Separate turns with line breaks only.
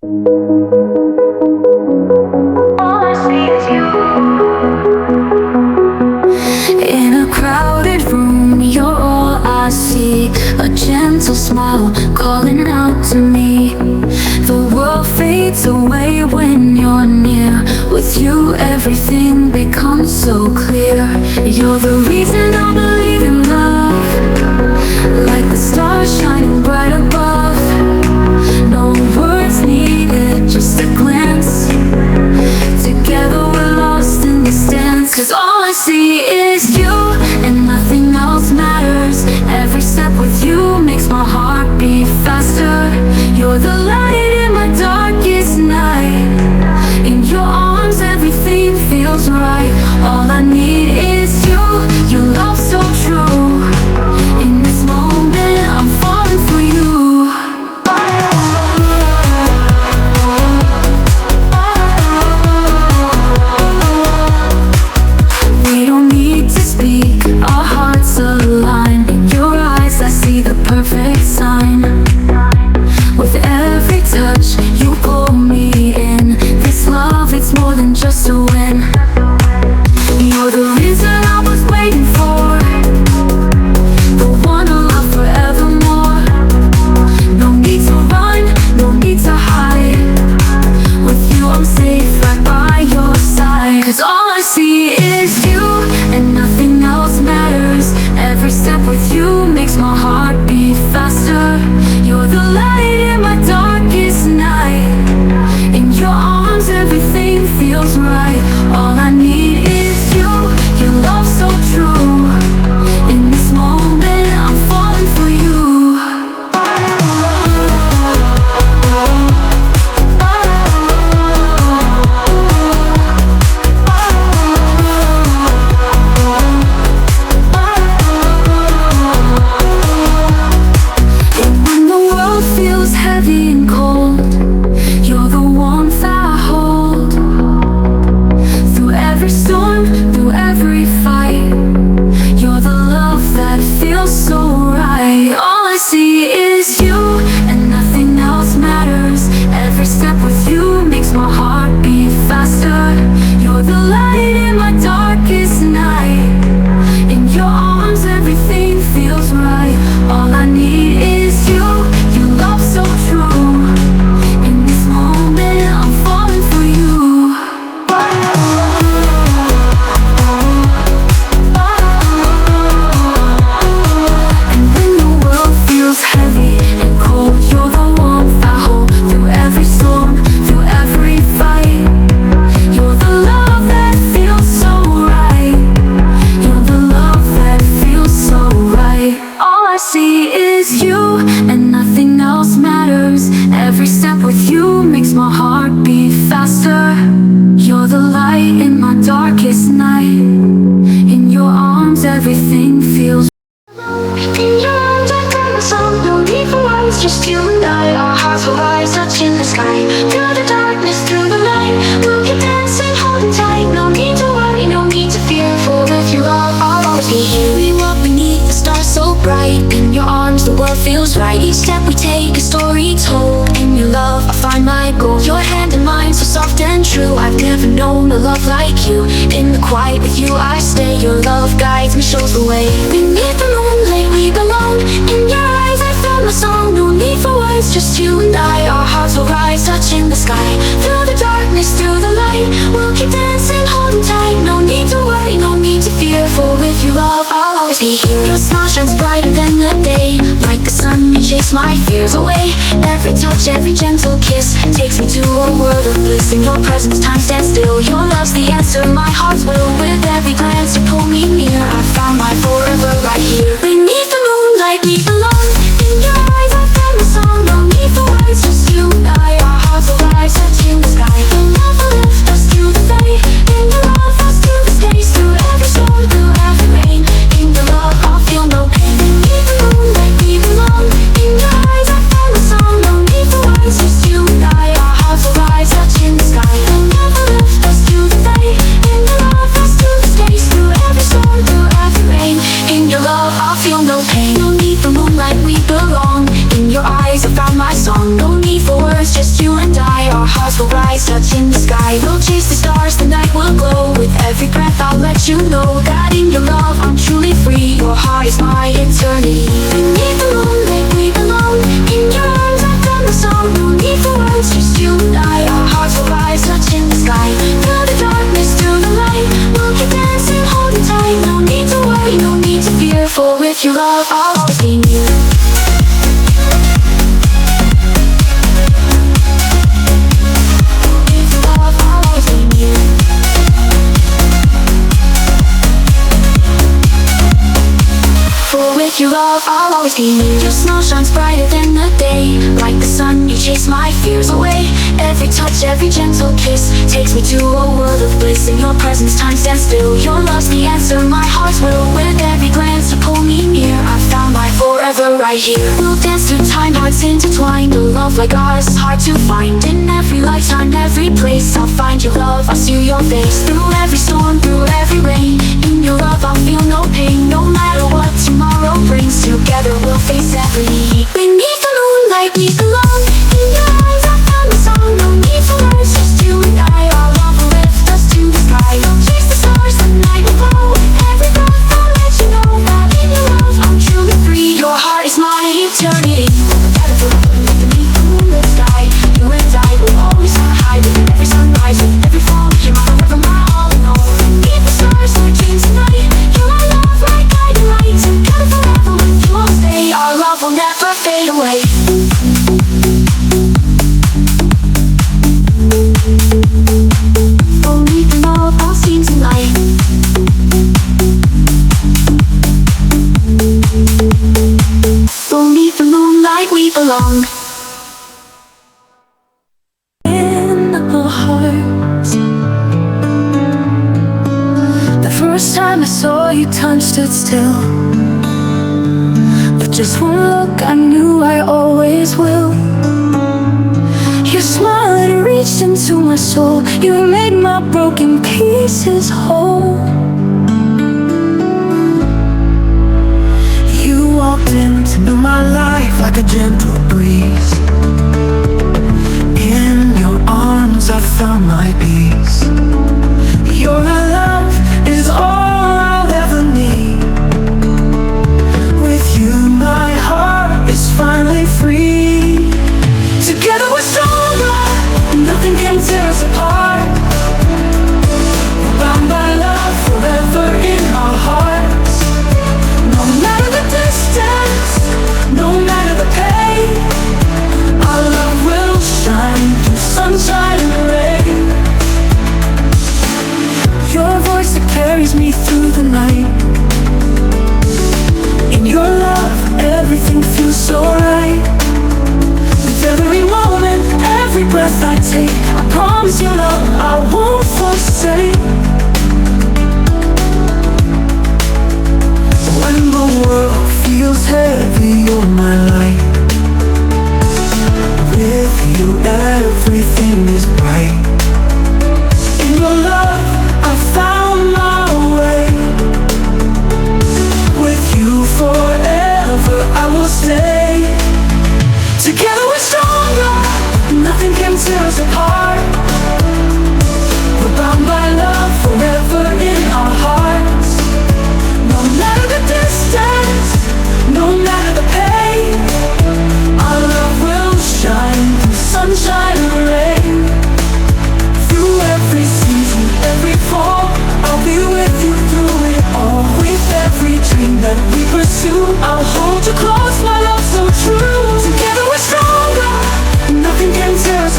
All I see is you. In a crowded room, you're all I see. A gentle smile calling out to me. The world fades away when you're near. With you, everything becomes so clear. You're the reason I believe in love, like the stars shining bright above. No words needed, just a glance. Together we're lost in this dance. 'Cause all I see is you, and nothing else matters. Every step with you makes my heart beat faster. You're the light in my darkest night. In your arms everything feels right. All I need is you, your love so true. In this moment I'm falling for you. We don't need to speak, our hearts align. In your eyes I see the perfect sign. With every touch you pull me in. This love, it's more than just a win. You're the reason I was waiting for, the one to love forevermore. No need to run, no need to hide. With you I'm safe right by your side. 'Cause all I see is you, and nothing else matters. Every step with you makes my heart beat faster. You're the light in my darkest night. In your arms everything feels right. All I need is you, your love so true. In this moment I'm falling for you. And when the world feels heavy and cold, you're the warmth I hold. Through every storm, through every fight, you're the love that feels so right. All I see is you, and nothing else matters. Every step with you makes my heart beat faster. You're the light in my darkest night. In your arms everything feels right. All I need is you, your love so true. In this moment I'm falling for you. And when the world feels heavy and cold, you're the warmth I hold. Through every storm, through every fight, you're the love that feels so right. You're the love that feels so right. All I see is you, and nothing else matters. Every step with you makes my heart beat faster. You're the light in my darkest night. In your arms everything feels. In your arms I find my song, no need for words, just you and I. Our hearts will rise, touching the sky. Through the darkness, through the light, we'll keep dancing, holding tight. No need to worry, no need to fear, for with your love I'll always be here. We walk beneath the stars so bright. In your arms the world feels right. Each step we take a story told. In your love I find my goal. Your hand in mine, so soft and true. I've never known a love like you. In the quiet with you I stay. Your love guides me, shows the way. Beneath the moonlight we belong. In your eyes I found my song. No need for words, just you and I. Our hearts will rise, touching the sky. Through the darkness, through the light, we'll keep dancing, holding tight. No need to worry, no need to fear, for with your love I'll always be here. Your smile shines brighter than the day. Like the sun, you chase my fears away. Every touch, every gentle kiss takes me to a world of bliss. In your presence time stands still. Your love's the answer, my heart's will. With every glance you pull me near, I found my forever right here. Beneath the moonlight we belong. In your eyes I found my song. No need for words, just you and I. Our hearts will rise, touching the sky. You'll never lift us through the day. In your love us through the space. Through every storm, through every rain. In your love I'll feel no pain. Beneath the moonlight we belong. In your eyes I found my song. No need for words, just you and I. Our hearts will rise, touching the sky. You'll never lift us through the day. In your love us through the space. Through every storm, through every rain. In your love I'll feel let you know that in your love I'm truly free. Your heart is my eternity. Beneath the moonlight we belong. In your arms I found the song. No need for words, just you and I. Our hearts will rise, touching the sky. Through the darkness to the light, we'll keep dancing, holding tight. No need to worry, no need to fear, for with your love I'll always be near. With your love, I'll always be near. Your smile shines brighter than the day. Like the sun, you chase my fears away. Every touch, every gentle kiss takes me to a world of bliss. In your presence, time stands still. Your love's the answer, my heart's will. With every glance to pull me near, I found my forever right here. We'll dance through time, hearts intertwined. A love like ours is hard to find. In every lifetime, every place, I'll find your love, I'll see your face. Through every storm, through every rain, in your love I'll feel no pain. No matter what tomorrow brings, together we'll face every need. Beneath the moonlight we belong. In your eyes I found the song. No need for words, just you and I. Our love will lift us to the sky. We'll chase the stars, the night will glow. Every breath I'll let you know that in your love I'm truly free. Your heart is my eternity. Together forever beneath the moonlit sky. You and I will always fly high. With every sunrise, with every fall, you're my forever, my all in all. Beneath the stars, our dreams tonight. You're my love, my guiding light. Together forever with you I'll stay. Our love will never fade away. Beneath the love I'll sing tonight. Beneath the moonlight we belong. In our hearts, the first time I saw you, time stood still. But just one look, I knew I always will. Your smile had reached into my soul. You made my broken pieces whole. You walked into my life like a gentle breeze. In your arms I found my peace. Your love is all I'll ever need. With you my heart is finally free. Together we're stronger, nothing can tear us apart. We're bound by love forever in our hearts. No matter the distance, no matter the pain, our love will shine through sunshine and rain. Your voice that carries me through the night. In your love, everything feels so right. With every moment, every breath I take, I promise you love I won't forsake. When the world feels heavy, you're my light. With you everything is bright. In your love I found my way. With you forever I will stay. Together we're stronger, nothing can tear us apart.